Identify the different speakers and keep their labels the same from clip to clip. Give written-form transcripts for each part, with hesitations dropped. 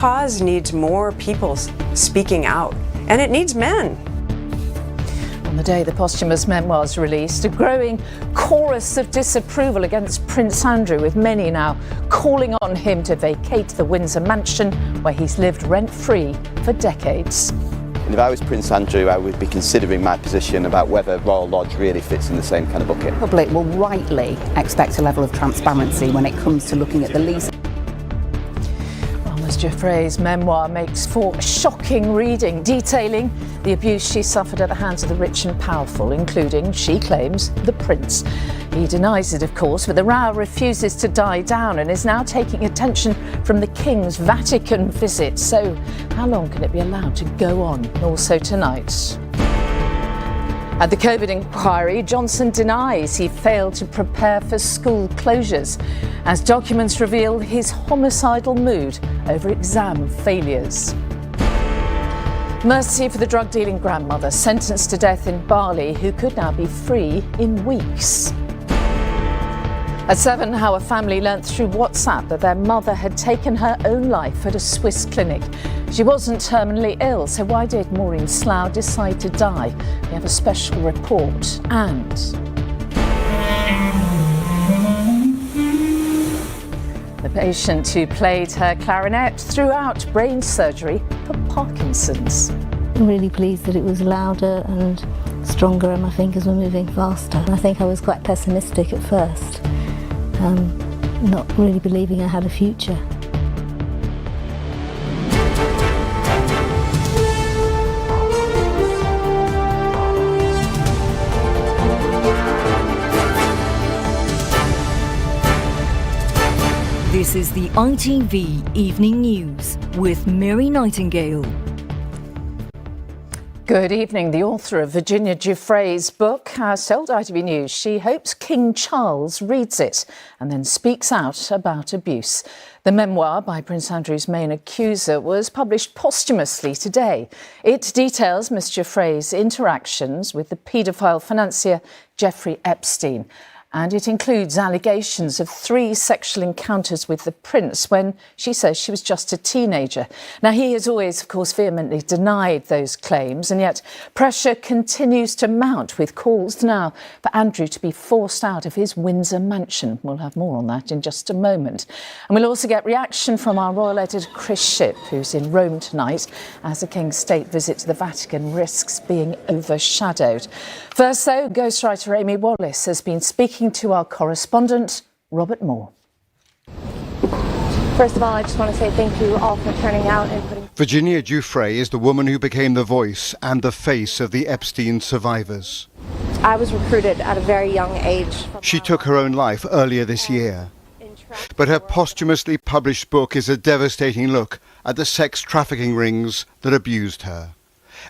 Speaker 1: cause needs more people speaking out, and it needs men.
Speaker 2: On the day the posthumous memoirs released, a growing chorus of disapproval against Prince Andrew, with many now calling on him to vacate the Windsor mansion where he's lived rent-free for decades.
Speaker 3: And if I was Prince Andrew, I would be considering my position about whether Royal Lodge really fits in the same kind of bucket.
Speaker 4: The public will rightly expect a level of transparency when it comes to looking at the lease.
Speaker 2: Giuffre's memoir makes for shocking reading, detailing the abuse she suffered at the hands of the rich and powerful, including, she claims, the prince. He denies it, of course, but the row refuses to die down and is now taking attention from the King's Vatican visit. So how long can it be allowed to go on? Also tonight. At the COVID inquiry, Johnson denies he failed to prepare for school closures, as documents reveal his homicidal mood over exam failures. Mercy for the drug-dealing grandmother sentenced to death in Bali, who could now be free in weeks. At 7, how a family learnt through WhatsApp that their mother had taken her own life at a Swiss clinic. She wasn't terminally ill, so why did Maureen Slough decide to die? We have a special report. And the patient who played her clarinet throughout brain surgery for Parkinson's.
Speaker 5: I'm really pleased that it was louder and stronger and my fingers were moving faster. I think I was quite pessimistic at first, not really believing I had a future.
Speaker 6: This is the ITV Evening News with Mary Nightingale.
Speaker 2: Good evening. The author of Virginia Giuffre's book has told ITV News she hopes King Charles reads it and then speaks out about abuse. The memoir by Prince Andrew's main accuser was published posthumously today. It details Miss Giuffre's interactions with the paedophile financier Jeffrey Epstein. And it includes allegations of 3 sexual encounters with the prince when she says she was just a teenager. Now, he has always, of course, vehemently denied those claims, and yet pressure continues to mount with calls now for Andrew to be forced out of his Windsor mansion. We'll have more on that in just a moment. And we'll also get reaction from our royal editor Chris Shipp, who's in Rome tonight as the King's state visit to the Vatican risks being overshadowed. First, though, ghostwriter Amy Wallace has been speaking to our correspondent, Robert Moore.
Speaker 7: First of all, I just want to say thank you all for turning out and putting...
Speaker 8: Virginia Giuffre is the woman who became the voice and the face of the Epstein survivors.
Speaker 7: I was recruited at a very young age.
Speaker 8: She took her own life earlier this year. But her posthumously published book is a devastating look at the sex trafficking rings that abused her,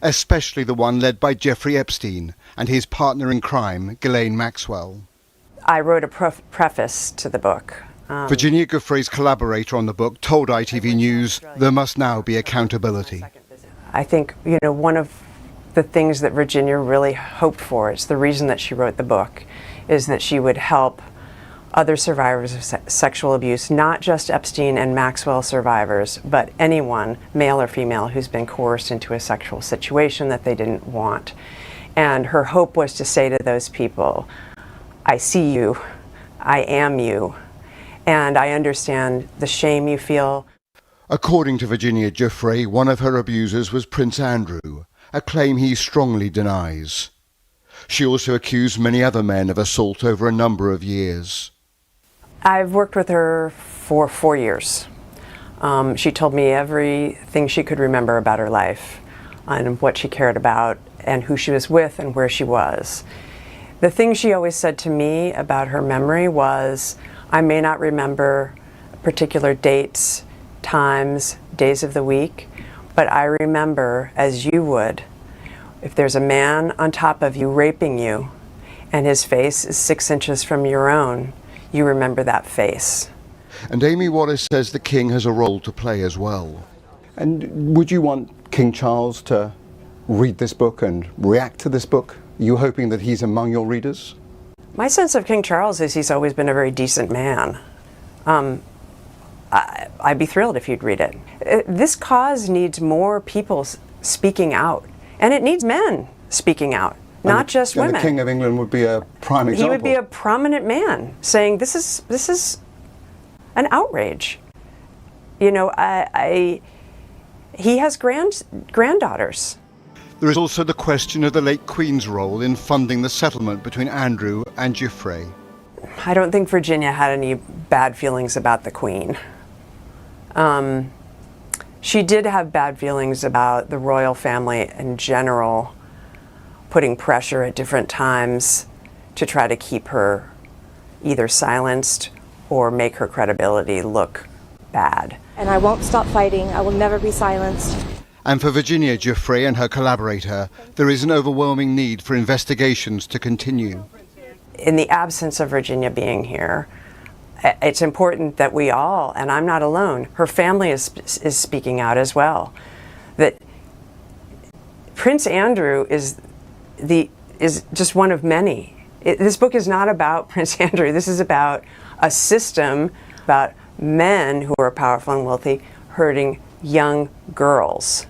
Speaker 8: especially the one led by Jeffrey Epstein and his partner in crime, Ghislaine Maxwell.
Speaker 1: I wrote a preface to the book.
Speaker 8: Virginia Giuffre's collaborator on the book told ITV News there must now be accountability.
Speaker 1: I think, one of the things that Virginia really hoped for, it's the reason that she wrote the book, is that she would help other survivors of sexual abuse, not just Epstein and Maxwell survivors, but anyone, male or female, who's been coerced into a sexual situation that they didn't want. And her hope was to say to those people, I see you, I am you, and I understand the shame you feel.
Speaker 8: According to Virginia Giuffre, one of her abusers was Prince Andrew, a claim he strongly denies. She also accused many other men of assault over a number of years.
Speaker 1: I've worked with her for 4 years. She told me everything she could remember about her life and what she cared about and who she was with and where she was. The thing she always said to me about her memory was, I may not remember particular dates, times, days of the week, but I remember, as you would, if there's a man on top of you raping you and his face is 6 inches from your own, you remember that face.
Speaker 8: And Amy Wallace says the King has a role to play as well.
Speaker 9: And would you want King Charles to read this book and react to this book? Are you hoping that he's among your readers? My
Speaker 1: sense of King Charles is he's always been a very decent man. I'd be thrilled if you'd read it. This cause needs more people speaking out, and it needs men speaking out, not just women.
Speaker 9: The King of England would be a prime example.
Speaker 1: He would be a prominent man saying, this is an outrage. You know, he has granddaughters.
Speaker 8: There is also the question of the late Queen's role in funding the settlement between Andrew and Giuffre.
Speaker 1: I don't think Virginia had any bad feelings about the Queen. She did have bad feelings about the royal family in general, putting pressure at different times to try to keep her either silenced or make her credibility look bad.
Speaker 7: And I won't stop fighting. I will never be silenced.
Speaker 8: And for Virginia Giuffre and her collaborator, there is an overwhelming need for investigations to continue.
Speaker 1: In the absence of Virginia being here, it's important that we all, and I'm not alone, her family is speaking out as well, that Prince Andrew is just one of many. This book is not about Prince Andrew. This is about a system, about men who are powerful and wealthy hurting young girls.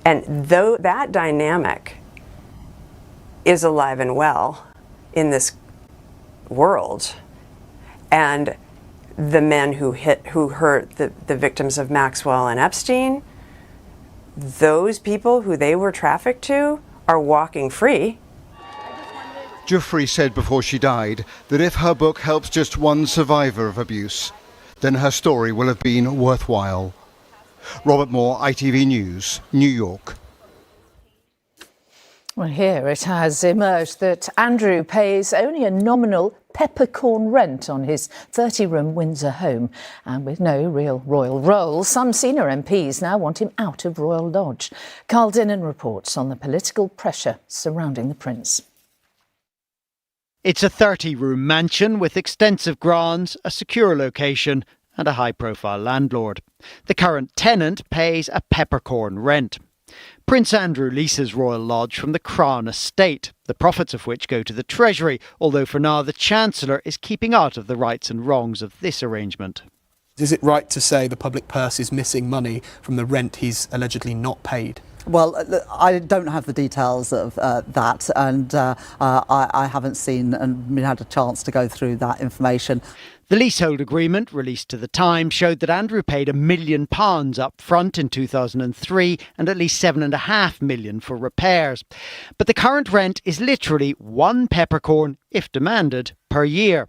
Speaker 1: And though that dynamic is alive and well in this world, and the men who hurt the victims of Maxwell and Epstein, those people who they were trafficked to are walking free.
Speaker 8: Giuffre said before she died that if her book helps just one survivor of abuse, then her story will have been worthwhile. Robert Moore, ITV News, New York.
Speaker 2: Well, here it has emerged that Andrew pays only a nominal peppercorn rent on his 30-room Windsor home. And with no real royal role, some senior MPs now want him out of Royal Lodge. Carl Dinnan reports on the political pressure surrounding the Prince.
Speaker 10: It's a 30-room mansion with extensive grounds, a secure location and a high-profile landlord. The current tenant pays a peppercorn rent. Prince Andrew leases Royal Lodge from the Crown Estate, the profits of which go to the Treasury, although for now the Chancellor is keeping out of the rights and wrongs of this arrangement.
Speaker 11: Is it right to say the public purse is missing money from the rent he's allegedly not paid?
Speaker 12: Well, I don't have the details of that, and I haven't seen and had a chance to go through that information.
Speaker 10: The leasehold agreement, released to the Times, showed that Andrew paid £1 million up front in 2003 and at least £7.5 million for repairs. But the current rent is literally one peppercorn, if demanded, per year.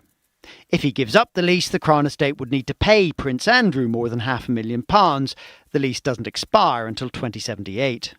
Speaker 10: If he gives up the lease, the Crown Estate would need to pay Prince Andrew more than £500,000. The lease doesn't expire until 2078.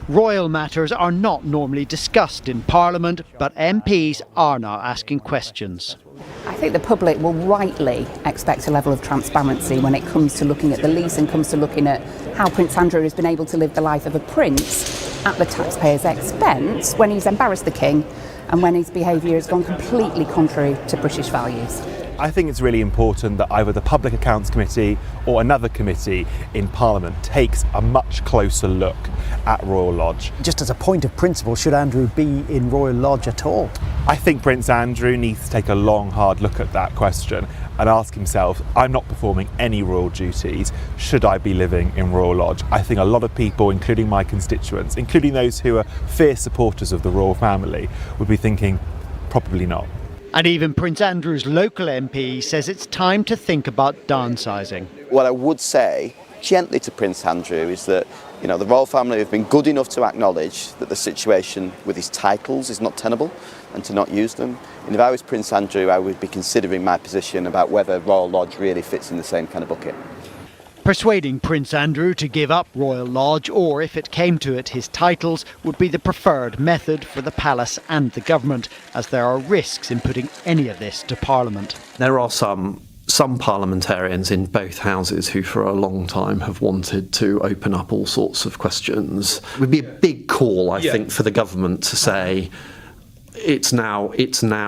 Speaker 10: Royal matters are not normally discussed in Parliament, but MPs are now asking questions.
Speaker 4: I think the public will rightly expect a level of transparency when it comes to looking at the lease and comes to looking at how Prince Andrew has been able to live the life of a prince at the taxpayer's expense when he's embarrassed the King and when his behaviour has gone completely contrary to British values.
Speaker 13: I think it's really important that either the Public Accounts Committee or another committee in Parliament takes a much closer look at Royal Lodge.
Speaker 14: Just as a point of principle, should Andrew be in Royal Lodge at all?
Speaker 13: I think Prince Andrew needs to take a long, hard look at that question and ask himself, I'm not performing any royal duties, should I be living in Royal Lodge? I think a lot of people, including my constituents, including those who are fierce supporters of the royal family, would be thinking, probably not.
Speaker 10: And even Prince Andrew's local MP says it's time to think about downsizing.
Speaker 3: What I would say gently to Prince Andrew is that, you know, the royal family have been good enough to acknowledge that the situation with his titles is not tenable and to not use them. And if I was Prince Andrew, I would be considering my position about whether Royal Lodge really fits in the same kind of bucket.
Speaker 10: Persuading Prince Andrew to give up Royal Lodge, or if it came to it, his titles, would be the preferred method for the palace and the government, as there are risks in putting any of this to Parliament.
Speaker 15: There are some parliamentarians in both houses who for a long time have wanted to open up all sorts of questions. It would be a big call, I think, for the government to say, it's now,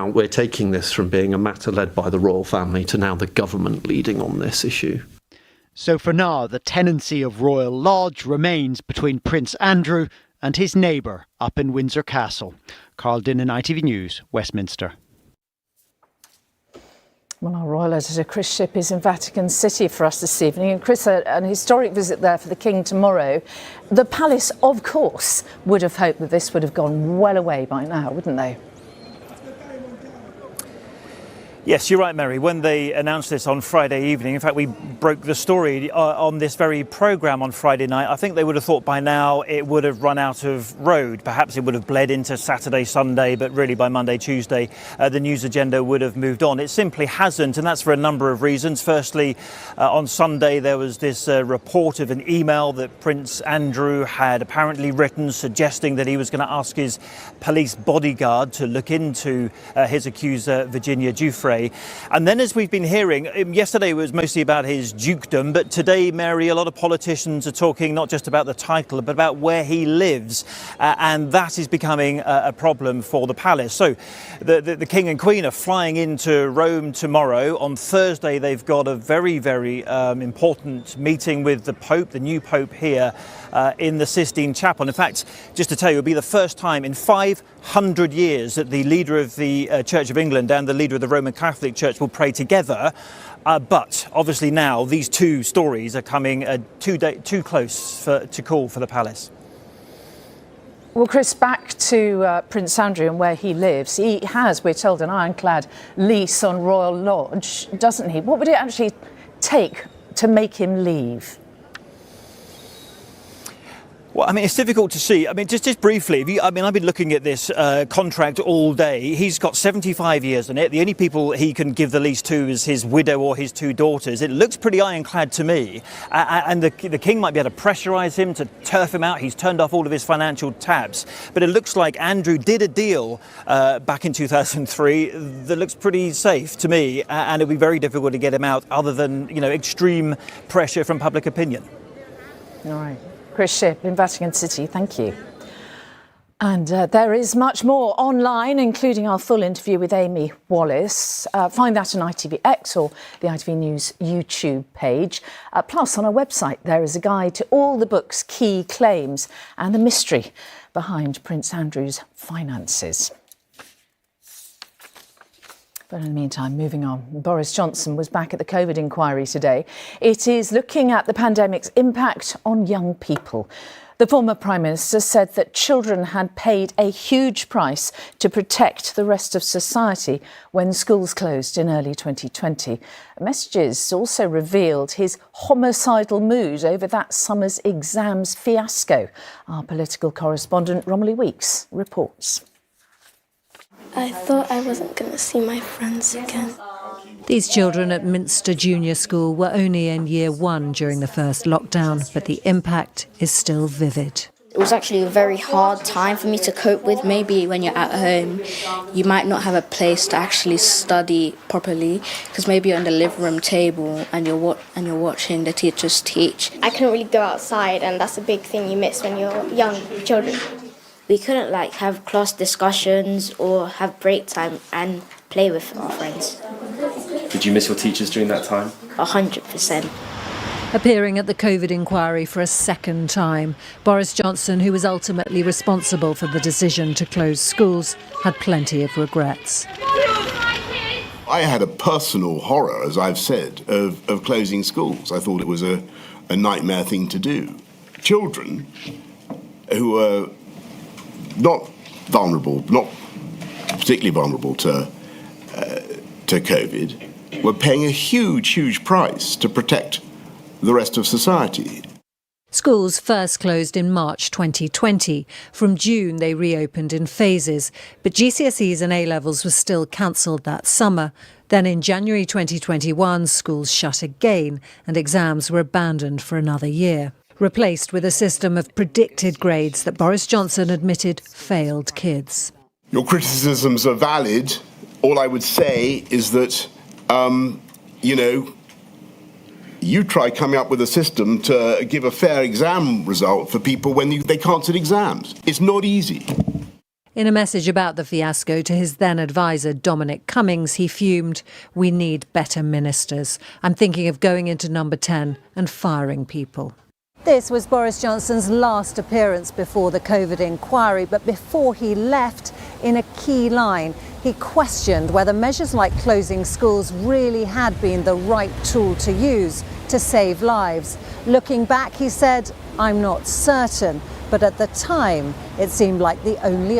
Speaker 15: we're taking this from being a matter led by the royal family to now the government leading on this issue.
Speaker 10: So for now, the tenancy of Royal Lodge remains between Prince Andrew and his neighbour up in Windsor Castle. Carl Dinnan, ITV News, Westminster.
Speaker 2: Well, our royal editor Chris Shipp is in Vatican City for us this evening. And Chris, an historic visit there for the King tomorrow. The palace, of course, would have hoped that this would have gone well away by now, wouldn't they?
Speaker 16: Yes, you're right, Mary. When they announced this on Friday evening, in fact, we broke the story on this very programme on Friday night. I think they would have thought by now it would have run out of road. Perhaps it would have bled into Saturday, Sunday, but really by Monday, Tuesday, the news agenda would have moved on. It simply hasn't, and that's for a number of reasons. Firstly, on Sunday, there was this report of an email that Prince Andrew had apparently written suggesting that he was going to ask his police bodyguard to look into his accuser, Virginia Giuffre. And then, as we've been hearing, yesterday it was mostly about his dukedom, but today, Mary, a lot of politicians are talking not just about the title, but about where he lives, and that is becoming a problem for the palace. So the King and Queen are flying into Rome tomorrow. On Thursday, they've got a very, very important meeting with the Pope, the new Pope here in the Sistine Chapel. In fact, just to tell you, it'll be the first time in 500 years that the leader of the Church of England and the leader of the Roman Catholic Church will pray together. But obviously now these two stories are coming too close to call for the palace.
Speaker 2: Well, Chris, back to Prince Andrew and where he lives. He has, we're told, an ironclad lease on Royal Lodge, doesn't he? What would it actually take to make him leave?
Speaker 16: Well, I mean, it's difficult to see. I mean, just briefly, I've been looking at this contract all day. He's got 75 years on it. The only people he can give the lease to is his widow or his two daughters. It looks pretty ironclad to me. And the King might be able to pressurise him, to turf him out. He's turned off all of his financial taps. But it looks like Andrew did a deal back in 2003 that looks pretty safe to me. And it'll be very difficult to get him out other than, extreme pressure from public opinion.
Speaker 2: All right. Chris Shipp in Vatican City, thank you. And there is much more online, including our full interview with Amy Wallace. Find that on ITVX or the ITV News YouTube page. Plus, on our website, there is a guide to all the book's key claims and the mystery behind Prince Andrew's finances. But in the meantime, moving on, Boris Johnson was back at the COVID inquiry today. It is looking at the pandemic's impact on young people. The former Prime Minister said that children had paid a huge price to protect the rest of society when schools closed in early 2020. Messages also revealed his homicidal mood over that summer's exams fiasco. Our political correspondent Romilly Weeks reports.
Speaker 17: I thought I wasn't going to see my friends again.
Speaker 18: These children at Minster Junior School were only in year one during the first lockdown, but the impact is still vivid.
Speaker 17: It was actually a very hard time for me to cope with. Maybe when you're at home, you might not have a place to actually study properly, because maybe you're on the living room table and you're watching the teachers teach.
Speaker 7: I couldn't really go outside, and that's a big thing you miss when you're young children.
Speaker 17: We couldn't have class discussions or have break time and play with our friends.
Speaker 19: Did you miss your teachers during that time?
Speaker 17: 100%.
Speaker 18: Appearing at the COVID inquiry for a second time, Boris Johnson, who was ultimately responsible for the decision to close schools, had plenty of regrets.
Speaker 20: I had a personal horror, as I've said, of closing schools. I thought it was a nightmare thing to do. Children who were not particularly vulnerable to COVID, were paying a huge price to protect the rest of society.
Speaker 18: Schools first closed in March 2020. From June, they reopened in phases, but GCSEs and A-levels were still cancelled that summer. Then in January 2021, schools shut again and exams were abandoned for another year, replaced with a system of predicted grades that Boris Johnson admitted failed kids.
Speaker 20: Your criticisms are valid. All I would say is that, you try coming up with a system to give a fair exam result for people when they can't sit exams. It's not easy.
Speaker 18: In a message about the fiasco to his then advisor, Dominic Cummings, he fumed, "We need better ministers. I'm thinking of going into number 10 and firing people." This was Boris Johnson's last appearance before the COVID inquiry, but before he left, in a key line, he questioned whether measures like closing schools really had been the right tool to use to save lives. Looking back, he said, "I'm not certain, but at the time, it seemed like the only option."